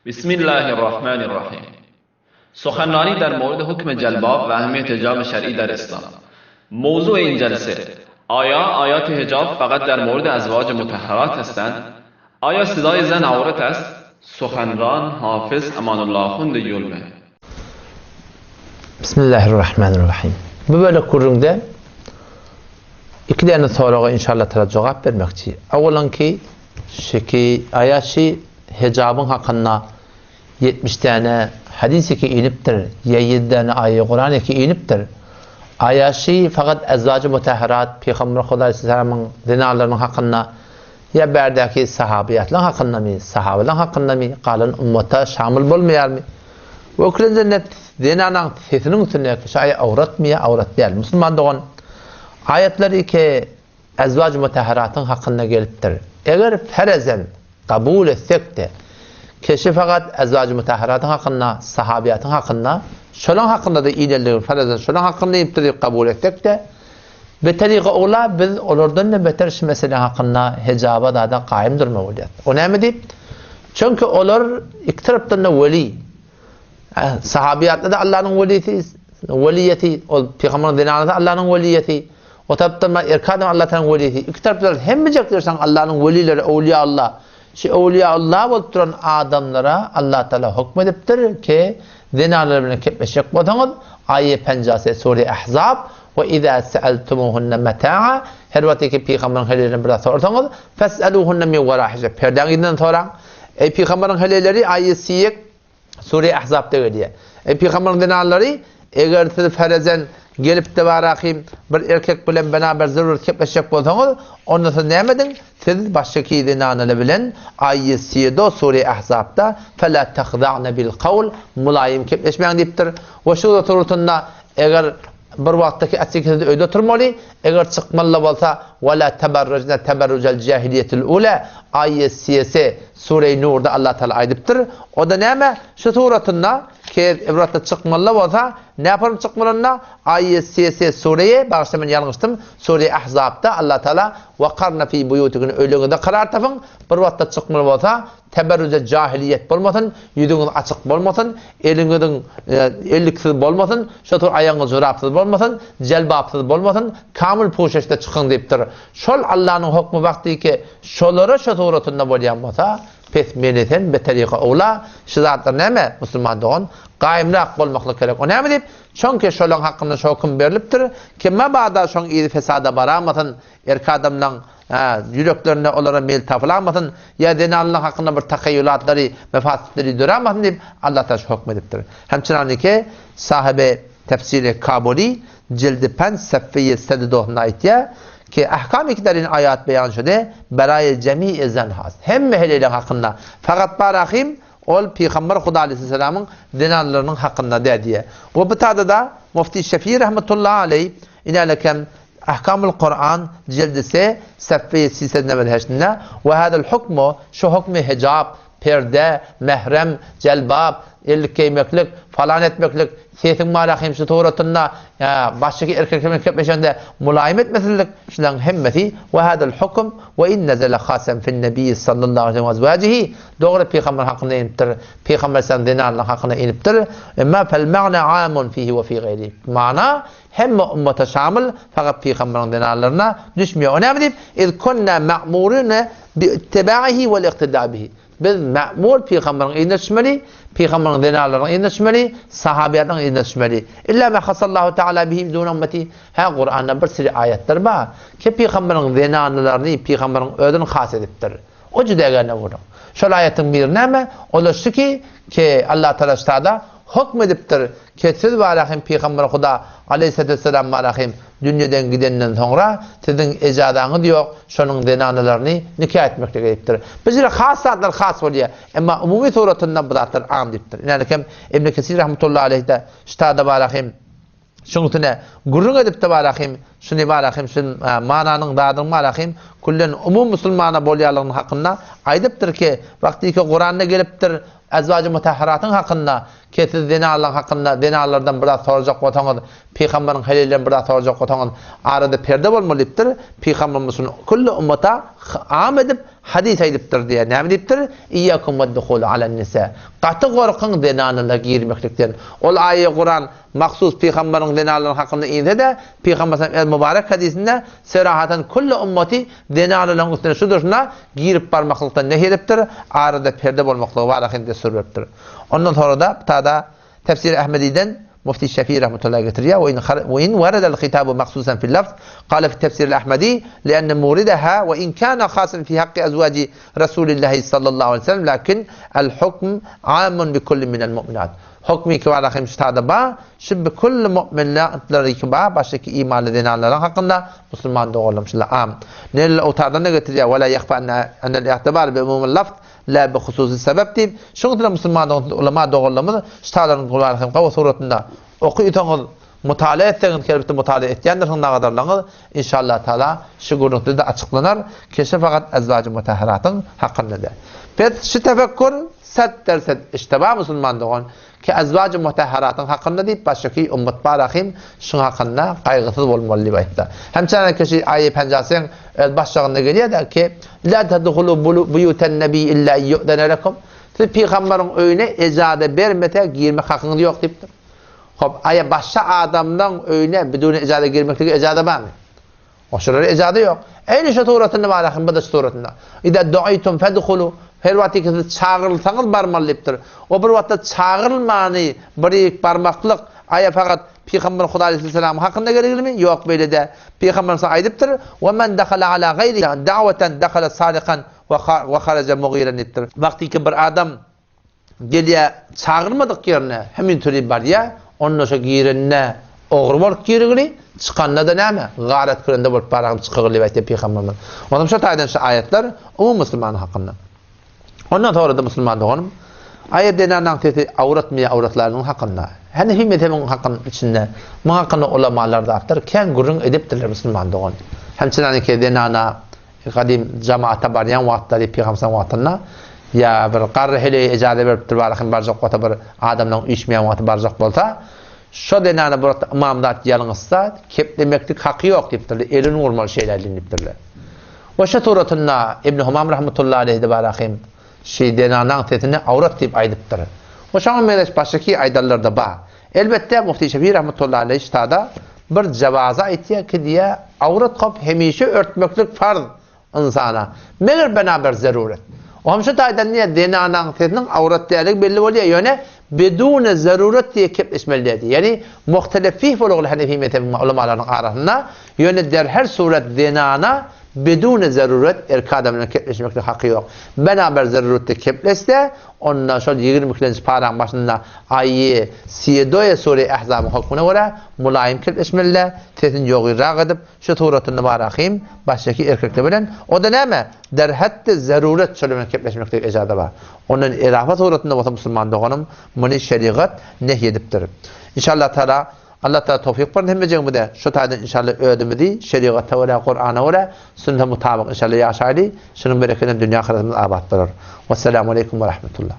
بسم الله الرحمن الرحیم. سخنرانی در مورد حکم جلباب و اهمیت حجاب شرعی در اسلام. موضوع این جلسه: آیا آیات حجاب فقط در مورد ازواج مطهرات هستند؟ آیا صدای زن عورت است؟ سخنران حافظ امان الله خوند یلمه. بسم الله الرحمن الرحیم. Bu böyle kurumda iki tane soruğa inşallah tara cevap vermekçi. Avvalanki şeki ayaşı hicabın hakkında 70 tane hadisi ki iniptir. 7 tane ayet Kur'an ki iniptir. Ayaşı fakat ezvacı mutahharat Peygamber Huda Aleyhisselam'ın dinalarının hakkında ya berdeki sahabiyatların hakkında mı, sahabeların hakkında mı, kalan ümmete şamil olmayar mı? Ve okuyunca net dinanın sesinin üstüne şayet avrat mı ya avrat değil. Müslüman doğan ayetleri ki ezvacı mutahharatın hakkında geliptir. Eğer ferezen kabul etsek de kişi fakat ezvacı mutahharatın hakkında, sahabiyatın hakkında, şolan hakkında da iyilerliğin ferezen şolan hakkında iptiri kabul etsek de beteri ola biz olurdan da beter şu mesele hakkında hicaba da kaim durmalıyız. O ne mi deyip? Çünkü olur iki taraftan da veli. Sahabiyatla da Allah'ın veliyeti, o Peygamber'in dinanında Allah'ın veliyeti. O taraftan da erkadın Allah'ın veliyeti. İki taraftan hem becektirsen Allah'ın velileri, evliya Allah. Şu evliya Allah olup duran adamlara Allah Teala hükmediptir ki dinalarını kepleşecek botanız. Ayet 50 Sure Ahzab ve izâ se'eltumuhunne metâ'a her vakti Peygamber'in helalinden biraz sorsanız fes'eluhunne min verâ hicab. Perden gidinden soran Peygamber'in helali ayet Sure Ahzab'da geliyor. Peygamber'in dinaları eğer siz ferezen gelip de varakim bir erkek bilen beraber zaruret kepleşecek bolsanız ondan sonra ne emedin? Siz baştaki dinanı bilen ayet 7 Sure Ahzab'da فَلَا تَخْضَعْنَ بِالْقَوْلِ mulayim kepleşmeyen deyiptir. Ve şu turutunda eğer bir vakitteki açıkçası öyle oturmalı. Eğer çıkmalı olsa وَلَا تَبَرُّجْنَ تَبَرُّجَ الْجَاهِلِيَةِ الْعُولَى ayet Sure-i Nur'da Allah Teala aydıptır. O da ne mi? Şu suratında ki evratta çıkmalı olsa ne yaparım çıkmalında? Ayet Sure'ye bağışlamayın yanlıştım. Sure-i Ahzab'da Allah Teala وَقَرْنَ ف۪ي بُيُوتِكُنْ ölüğünde karar tapın. Bir vakitte çıkmalı olsa teberrüce cahiliyet olmasın, yüzünüz açık olmasın, elinizin elliksiz olmasın, şutur ayağınız zürapsız olmasın, celbapsız olmasın, kamil poşeşte çıkın deyiptir. Şol Allah'ın hükmü vakti ki şoları şu suratında bolyanmasa pes meneten beteriqa ola şu zatlar neme Müslüman doğan qaimrak bolmakla gerek. O neme deyip? Çünkü şolun hakkında şu hüküm veriliptir ki mabada şon iyi fesada baramasın erkek adamdan yüreklerine onlara meyil tapılamasın ya dinallah hakkında bir takayyulatları mefasetleri duramasın deyip Allah Teala hükmediptir. Hemçinin ki sahibi tefsiri Kabuli cildi 5 seffiye 7'de ayetiye ki ahkam iktidarın ayat beyan şude berayı cemi'i zenhas hem mehliyle hakkında fakat barakim ol Peygamber Huda Aleyhisselam'ın dinallarının hakkında dediye. Ve bu tadı da Mufti Şefii rahmetullahi aleyh inalekem Ahkamul Kur'an cildisi seffiye 898 ve hadal hukmu şu hukmi hicab, perde, mehrem, celbab, ellik giymeklik, falan etmeklik, sesin malahim şu tuğratında baştaki erkeklerin kepleşende mulayim etmesilik şundan hemmeti ve hadal hukum ve in nezele khasem fin nebi sallallahu aleyhi ve azvacihi doğru Peygamber hakkında iniptir. Peygamber sen dinarlar hakkında iniptir. Ama fel ma'na amun fihi ve fi gayri. Mana hem ümmete şamil fakat Peygamber'in dinarlarına düşmüyor. O ne deyip? İz kunna ma'murune bi ittiba'ihi ve iqtida bihi. Biz ma'mur Peygamber'in eline düşmeli, Peygamber'in dinarlarının eline düşmeli, sahabiyatın eline düşmeli. İlla ma khasallahu teala bihi bidun ümmeti. Ha Kur'an'da bir sürü ayetler var ki Peygamber'in dinarlarını Peygamber'in ödünü khas ediptir. O cüdegane vurur. Şöyle ayetin bir neme oluştu ki Allah Teala ştada hükmediptir ki siz varahim Peygamber Huda Aleyhisselam varahim dünyadan gidenden sonra sizin ecadağınız yok şunun dinanalarını nikah etmekle gerektir. Bizlere hasatlar has oluyor ama umumi suratından bu zatlar am deyiptir. Yani kim İbn Kesir rahmetullahi aleyh de ştada varahim şunutune gurrun edip de varahim şunu varahim şun mananın dadın varahim kullen umum Müslümana bolyalığının hakkında aydıptır ki vakti ki Kur'an'da geliptir ezvacı mutahharatın hakkında ki siz dinallar hakkında dinallardan biraz soracak olsanız Peygamber'in helalinden biraz soracak olsanız arada perde olmalıdır. Peygamberimiz kullu ümmete am edip hadis aydıptır diye. Ne deyiptir? İyyakum veddehulu alen nisa. Qatı qorqun denanına girmeklikten. Ol ayet Kur'an maksus peygamberin denaların hakkında indi de peygamberin el mübarek hadisinde serahatan kullu ummati denaların üstüne şuduruna girip barmaklıktan nehyediptir. Arada perde bolmaklığı var ahinde sürüptür. Ondan sonra da tada tefsir Ahmedi'den مفتي الشافعي رحمة الله قتريا وإن ورد الخطاب مخصوصا في اللفظ قال في التفسير الأحمدي لأن موردها وإن كان خاصا في حق أزواج رسول الله صلى الله عليه وسلم لكن الحكم عام بكل من المؤمنات حكمي كوالا خمس هذا با شب كل مؤمن لا تلريك با باشك إيمان لدينا لنا حقنا مسلمان دولهم شلا عام نل أوتادنا قتريا ولا يخفى أن الاعتبار بعموم اللفظ لا بخصوص السبب تيم شغل المسلمان علماء دولهم شتالن قولوا خم قوة صورتنا okuyutanız mutala ettiğiniz kelbette mutala ettiğinizin ne kadarlarınız inşallah Teala şugurlukta da açıklanar. Keşke fakat ezvacı mutahharatın hakkında da. Pet şu tefekkür set derset iştibah Müslüman doğan ki ezvacı mutahharatın hakkında deyip başka ümmet barahim şunun hakkında kaygısız olmalı bayıtta. Hemçinin kişi ayet pencasının başlığında geliyor da ki la tedhulu buyuten nebi illa yu'dene lekum. Peygamberin öyle icade vermete girmek hakkında yok deyiptir. Hop, aya başka adamdan öyle bidun icade girmekteki icade var mı? O şurada icade yok. Aynı şu turatında var akım, bu da şu turatında. İde duaytum fedhulu, her vakti ki çağırılsanız barmallıptır. O bir vakti çağırılmanı, bir barmaklık, aya fakat Peygamber Huda Aleyhisselam hakkında gerekli mi? Yok böyle de. Peygamber sana aydıptır. وَمَنْ دَخَلَ عَلَى غَيْرِ دَعْوَةً دَخَلَ صَادِقًا وَخَرَجَ مُغِيرًا ettir. Vakti ki bir adam geliye çağırmadık yerine hemen türü var ya, onun şu girenine oğru bolup girigili çıkanna da näme? Garet kırında bolup baragym çıkygıly aýtdy Peygamberimiz. Ondan şu taýdan şu ayetler umum Müslüman hakkında. Ondan sonra da Müslüman doğanım ayet denen teti avrat mı avratlarının hakkında. Hanefi mezhebinin hakkında içinde muhakkak ulemalar da aktar ken gurun edipdirler Müslüman doğan. Hemçinin ki denana kadim cemaate baryan wagtları Peygamber wagtına ya bir qarr hele icade beripdir barakym barjak wagta bir adamdan işmeýän wagty barjak bolsa şu denana bir imamdat yalňyzsa keplemeklik haqqy ýok dipdirler. Elini urmaly şeyler dinipdirler. Ve şu turatına İbn Humam rahmetullahi aleyhi de barakym şey denanan tetini avrat dip aýdypdyr. O şoň meleş başyky aýdallarda ba. Elbette Mufti Şafii rahmetullahi aleyhi ştada bir jawaza aýtýar ki diye avrat kop hemişe örtmeklik farz insana. Meger beraber zaruret. O hamşa taýdan niye denanan tetinin avrat diýerlik belli bolýar. Ýöne bedune zaruret diye kepleşmelidir. Yani muhtelif bolugul Hanefi mezhebi ulemalarının arasında ýöne der her suret denana bedune zaruret erkadamına kepleşmekte hakkı yok. Beraber zarurette kepleşse ondan sonra 20. paran başında ayı siyedoya sure ahzabı hukmuna göre mulayim kepleşmeliler. Tetin yoğu rağ edip şu tuğratını barakayım baştaki erkekle bilen. O da ne mi? Der hatta zaruret söylemene kepleşmekte icada var. Onun irafat tuğratında vatan Müslüman doğanım bunu şeriat nehyediptir. İnşallah Teala Allah Teala tevfik versin hemeceğim bu da. Şu taýdan inşallah ödümüdi şeriata ve Kur'ana ve sünnete mutabık inşallah yaşaylı. Şunun bereketinden dünya ahiretimiz abat bolar. Vesselamu aleyküm ve rahmetullah.